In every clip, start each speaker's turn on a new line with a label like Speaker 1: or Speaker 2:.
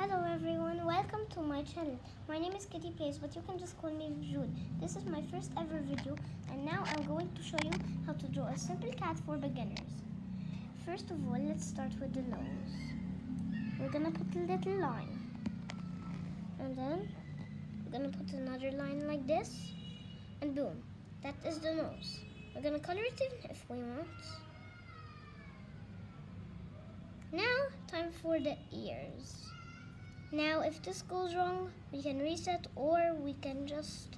Speaker 1: Hello everyone, welcome to my channel. My name is Kitty Plays, but you can just call me Jude. This is my first ever video, and now I'm going to show you how to draw a simple cat for beginners. First of all, let's start with the nose. We're gonna put a little line, and then we're gonna put another line like this, and boom, that is the nose. We're gonna color it in if we want. Now, time for the ears. Now, if this goes wrong, we can reset or we can just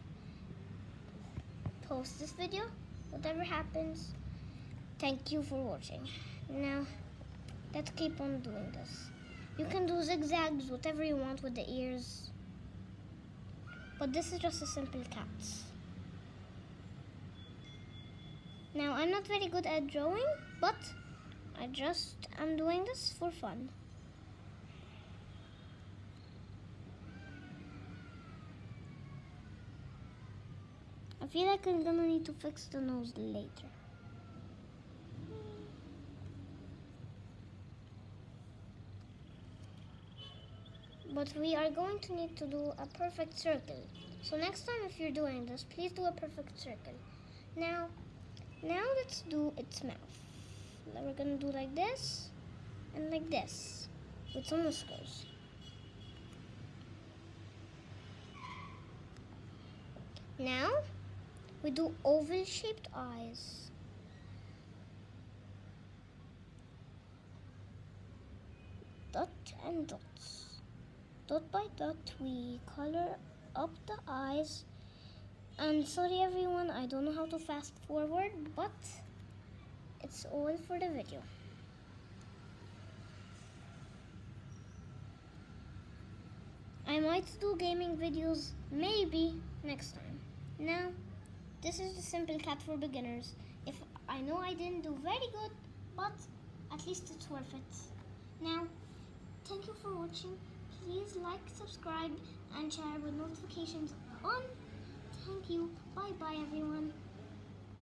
Speaker 1: post this video. Whatever happens, thank you for watching. Now, let's keep on doing this. You can do zigzags, whatever you want with the ears. But this is just a simple cat. Now, I'm not very good at drawing, but I'm doing this for fun. I feel like I'm gonna need to fix the nose later. But we are going to need to do a perfect circle. So next time if you're doing this, please do a perfect circle. Now let's do its mouth. We're gonna do like this and like this with some whiskers. Now we do oval-shaped eyes. Dot and dots. Dot by dot, we color up the eyes. And sorry everyone, I don't know how to fast forward, but it's all for the video. I might do gaming videos maybe next time. Now, this is the simple cat for beginners. If I know I didn't do very good, but at least it's worth it. Now, thank you for watching. Please like, subscribe, and share with notifications on. Thank you. Bye bye everyone.